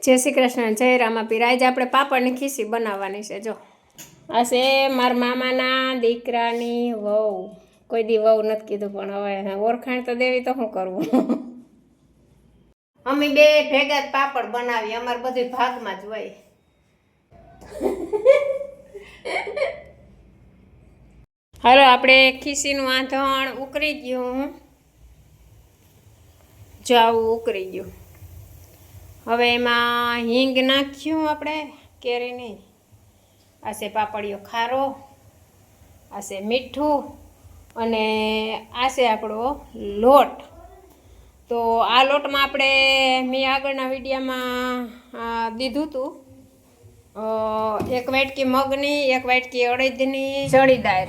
जय श्री कृष्ण जय रामापीर। आज આપણે પાપડની ખીસી બનાવવાની છે। જો આ છે મારા મામાના દીકરાની વહુ। કોઈ દી વહુ નથી કીધું પણ હવે ઓળખાણ તો દેવી તો શું કરવું। અમે બે ભેગા જ પાપડ બનાવી, અમાર બધું ભાગમાં જ હોય। હાલો આપણે ખીસીનું આંધણ ઉકળી ગયું, જાવું ઉકળી ગયું। હવે એમાં હિંગ નાખ્યું આપણે કેરીની, આ છે પાપડીયો ખારો, આ છે મીઠું અને આ છે આપણો લોટ। તો આ લોટમાં આપણે મેં આગળના વિડીયોમાં દીધું હતું 1 વાટકી મગની, 1 વાટકી અડદની ચડી દાળ,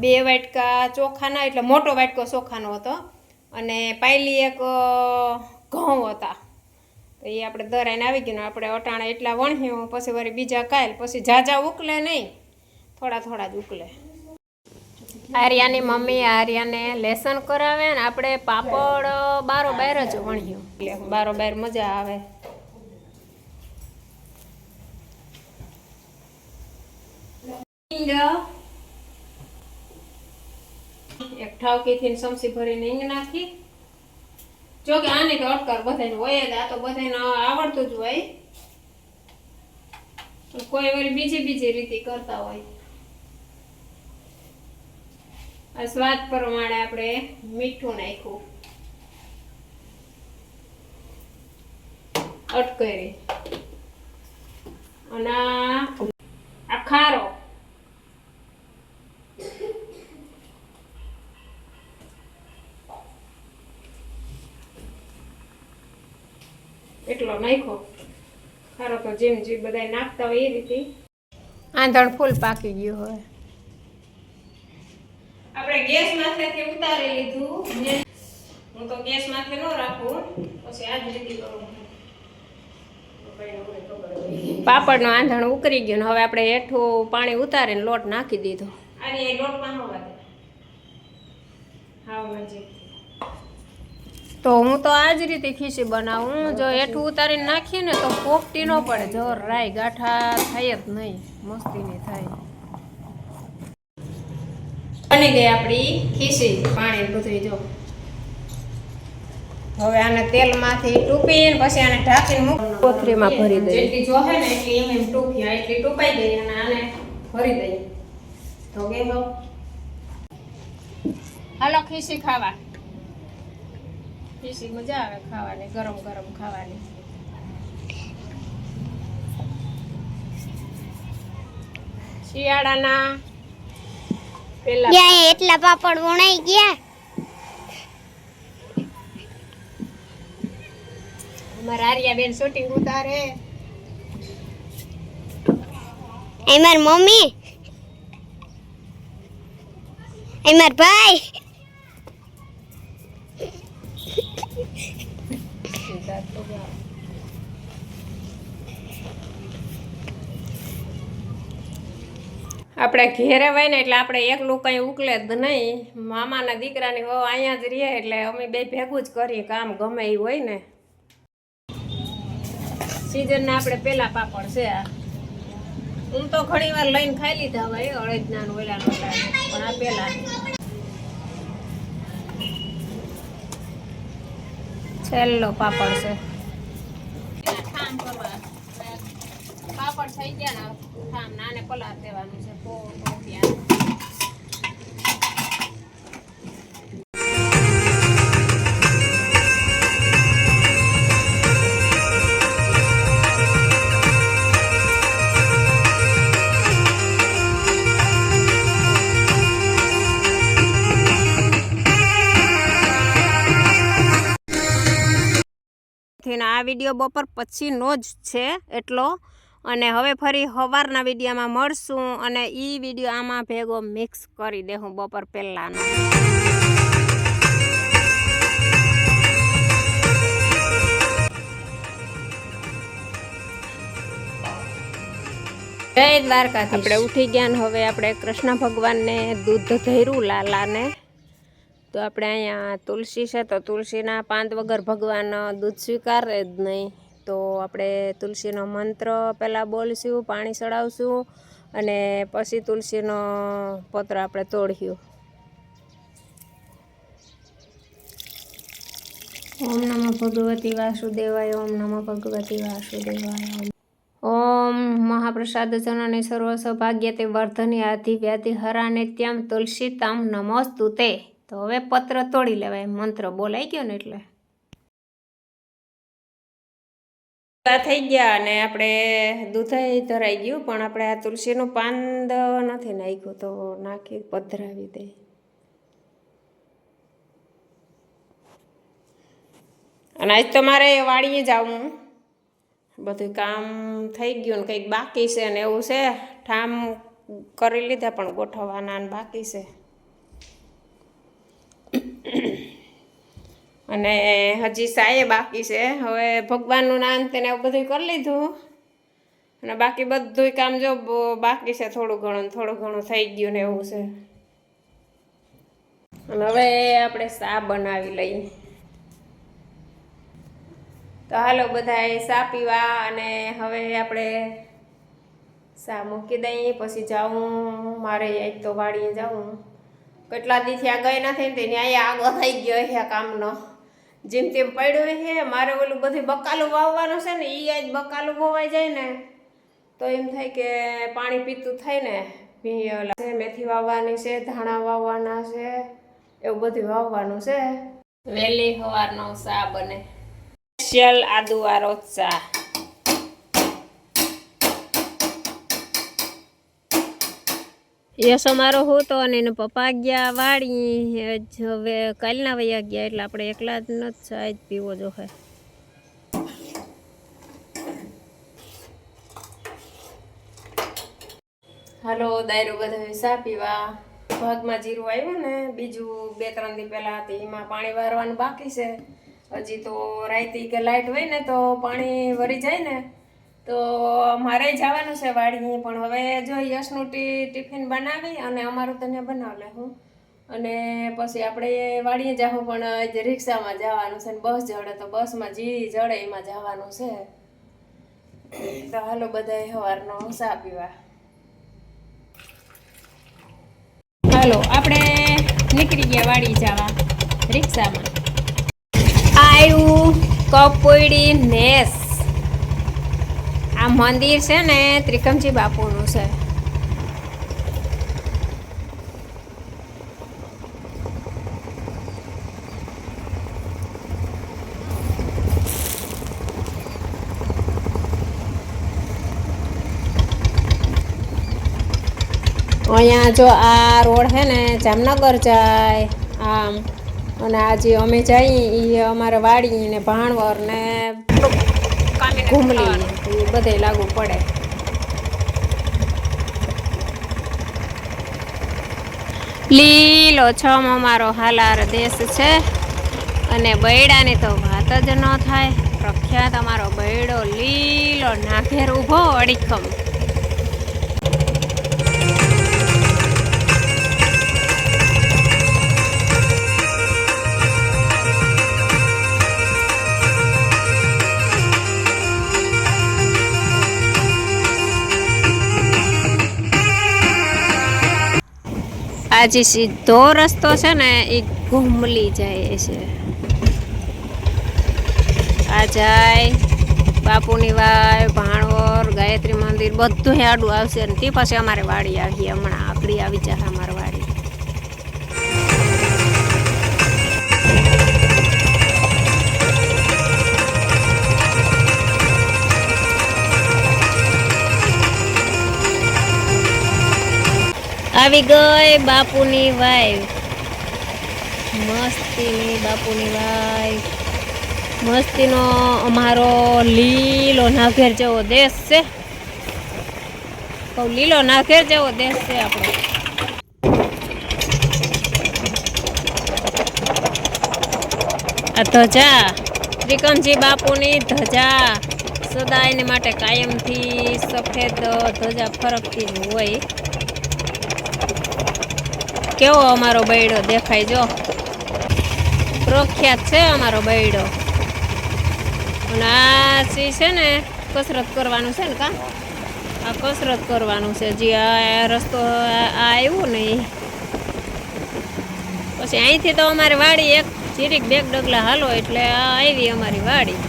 2 વાટકા ચોખાના, એટલે મોટો વાટકો ચોખાનો હતો, અને પાયલી 1 ઘઉં હતા। તો એ આપણે દરાઈને આવી ગયું। આપણે અટાણા એટલા વણ્યું, પછી વળી બીજા કાલ, પછી ઝાઝા ઉકલે નહીં, થોડા થોડા જ ઉકલે। આર્યાની મમ્મી આર્યાને લેસન કરાવે ને આપણે પાપડ બારોબાર જ વણ્યું, એટલે બારોબાર મજા આવે। એક ઠાવકીથી સમસી ભરીને હિંગ નાખી। જો કે આની તો અટકાર બધાને હોય જ, આ તો બધાને આવડતું જ હોય, કોઈ વાર બીજી રીતે કરતા હોય। આ સ્વાદ પ્રમાણે આપણે મીઠું નાખ્યું, અટકેરી, અને આ ખારો, એટલો નાખ્યો ખારો। તો જેમ જે બધા નાખતા હોય એ રીતે આંધણ ફૂલ પાકી ગયું। હવે આપણે ગેસ માંથી ઉતારી લીધું। હું તો ગેસ માંથી ન રાખું, પછી આ જ રીતે કરું। પાપડનો આંધણ ઉકળી ગયો, હવે આપણે હેઠું પાણી ઉતારીને લોટ નાખી દીધો। આની લોટમાં ન વાગે, હાવ નજીક। તો હું તો આ જ રીતે ખીસી બનાવું। જો હેઠું ઉતારીને નાખીએ ને તો પોપટી ન પડે, જોર રાય ગાંઠા થાય જ નહીં, મસ્તીની થાય। બની ગઈ આપણી ખીસી, પાણી બધું। જો હવે આને તેલમાંથી ટૂપીને પછી આને ઢાંકીને કોથળીમાં ભરી દઈએ। જેટલી જોહે ને એટલી એમ ટૂપ્યા, એટલી ટૂપાઈ ગઈ, અને આને ભરી દઈએ। તો કે હાલો ખીસી ખાવા। ખીસી મજા આવે ખાવાની, ગરમ ગરમ ખાવાની। શિયાળાના પેલા એટલા પાપડ વણાઈ ગયા। અમારા આર્યાબેન શૂટિંગ ઉતારે, અમાર મમ્મી, અમાર ભાઈ, આપણે ઘેરે હોય ને એટલે આપણે એકલું કંઈ ઉકલે જ નહીં। મામાના દીકરાની વહુ અહીંયા જ રહે એટલે અમે બે ભેગું જ કરીએ કામ, ગમે એ હોય ને। સીઝનના આપણે પેલા પાપડ છે આ। હું તો ઘણી વાર લઈને ખાઈ લીધા હોય અડદના ઓલા નોટા, પણ આ પેલા છેલ્લો પાપડ છે। પાપડ થઈ ગયા ને થામ નાને પલાર દેવાનું છે। આ વિડીયો બપોર પછીનો જ છે એટલો, અને હવે ફરી સવારના વિડીયોમાં મળશું, અને એ વિડીયો આમાં ભેગો મિક્સ કરી દેવું બપોર પહેલાંનો। જય દ્વારકાધીશ। આપણે ઉઠી ગયા ને હવે આપણે કૃષ્ણ ભગવાનને દૂધ ધર્યું લાલાને। તો આપણે અહીંયા તુલસી છે, તો તુલસીના પાંદ વગર ભગવાન દૂધ સ્વીકારે જ નહીં। તો આપણે તુલસીનો મંત્ર પહેલાં બોલશું, પાણી ચડાવશું અને પછી તુલસીનો પત્ર આપણે તોડ્યું. ઓમ નમઃ ભગવતી વાસુદેવાય. ઓમ નમઃ ભગવતી વાસુદેવાય. ઓમ મહાપ્રસાદ જનની સર્વ સૌભાગ્ય તે વર્ધની આધિ વ્યાધિ હરા નિત્યમ તુલસીતામ નમોસ્તુતે. તો હવે પત્ર તોડી લેવાય, મંત્ર બોલાઈ ગયો ને એટલે થઈ ગયા. અને આપણે દૂધાઈ ધરાઈ ગયું, પણ આપણે આ તુલસીનું પાંદ નથી નાખ્યું તો નાખી પધરાવી દે. અને આજ તો મારે વાડીએ જવું, બધું કામ થઈ ગયું ને કંઈક બાકી છે ને એવું છે. ઠામ કરી લીધા પણ ગોઠવવાના બાકી છે. અને હજી સાયે બાકી છે. હવે ભગવાનનું નામ તેને એવું બધું કરી લીધું અને બાકી બધું કામ જો બાકી છે. થોડું ઘણું થઈ ગયું ને એવું છે. અને હવે આપણે ચા બનાવી લઈએ. તો હાલો બધાએ ચા પીવા. અને હવે આપણે ચા મૂકી દઈએ, પછી જાઉં મારે આજ તો વાડીએ જાઉં. કેટલા દીથી આ ગઈ નથી ને તેની અહીંયા આગળ થઈ ગયો છે કામનો. જેમ તેમ પડ્યું છે. મારે ઓલું બધું બકાલું વાવવાનું છે ને, એ આજ બકાલું વવાઈ જાય ને તો એમ થાય કે પાણી પીતું થાય ને. મેથી વાવવાની છે, ધાણા વાવવાના છે, એવું બધું વાવવાનું છે. વહેલી સવારનો ચા બને, સ્પેશિયલ આદુવાળો ચા. યસ અમારો હતો અને એને પપ્પા ગયા વાળી. હવે કાલના વયા ગયા એટલે આપણે એકલા જ નથી ચા જ પીવો જોઈએ. હાલો દાયરો બધા ચા પીવા. ભાગમાં જીરું આવ્યું ને બીજું 2-3 દી પહેલાં હતી, એમાં પાણી વારવાનું બાકી છે. હજી તો રાઈતી કે લાઇટ હોય ને તો પાણી વરી જાય ને તો મારે જવાનું છે વાડીએ. પણ હવે જો યશનું ટિફિન બનાવી અને અમારું તને બનાવી લેવું અને પછી આપણે વાડીએ જાઉં. પણ રિક્ષામાં જવાનું છે ને બસ જડે તો બસમાં જી જડે એમાં જવાનું છે. તો હાલો બધાએ સવારનો ચા પીવા. હાલો આપણે નીકળી ગયા વાડી જવા રિક્ષામાં. આવ્યું કપોડી નેસ. આ મંદિર છે ને ત્રિકમજી બાપુનું છે. અહીંયા જો આ રોડ છે ને જામનગર જાય આમ, અને આ જે અમે જઈએ એ અમારે વાડી ને ભાણવર ને ઘૂમલી એ બધે લાગુ પડે. લીલો છમ અમારો હાલાર દેશ છે અને બૈડાની તો વાત જ ન થાય. પ્રખ્યાત અમારો બૈડો લીલો નાઘેર ઊભો અડીખમ. આ જે સીધો રસ્તો છે ને એ ઘૂમલી જાય છે. આ જાય બાપુની વાય, ભાણવર, ગાયત્રી મંદિર બધું આડું આવશે ને તે પછી અમારે વાડી આવીએ. હમણાં આકડી આવી જાય અમારી વાડી. આવી ગઈ બાપુની વાય. મસ્તીની બાપુની વાય. મસ્તીનો અમારો લીલો નાઘેર જેવો દેશ છે. લીલો નાઘેર જેવો દેશ છે આપણો. આ ધજા ત્રિકમજી બાપુની ધજા સદાયને માટે કાયમથી સફેદ ધજા ફરકતી જ હોય. કેવો અમારો બૈડો દેખાય જો. પ્રખ્યાત છે અમારો બૈડો. અને આ છે ને કસરત કરવાનું છે ને કા આ કસરત કરવાનું છે જે આ રસ્તો આ આવ્યું ને ઈ. પછી અહીંથી તો અમારી વાડી એક જીરીક બેગ ડગલા હાલો એટલે આ આવી અમારી વાડી.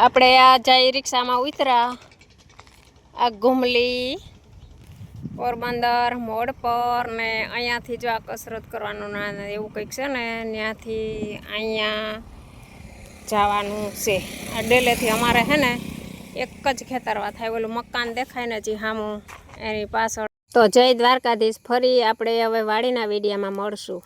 આપણે આ જાય રિક્ષામાં ઉતરા આ ઘુમલી પોરબંદર મોડ પર ને અહીંયાથી જો આ કસરત કરવાનું ના એવું કંઈક છે ને ત્યાંથી અહીંયા જવાનું છે. આ ડેલેથી અમારે છે ને એક જ ખેતરવા થાય ઓલું મકાન દેખાય ને જે સામું એની પાછળ. તો જય દ્વારકાધીશ. ફરી આપણે હવે વાડીના વિડીયામાં મળશું.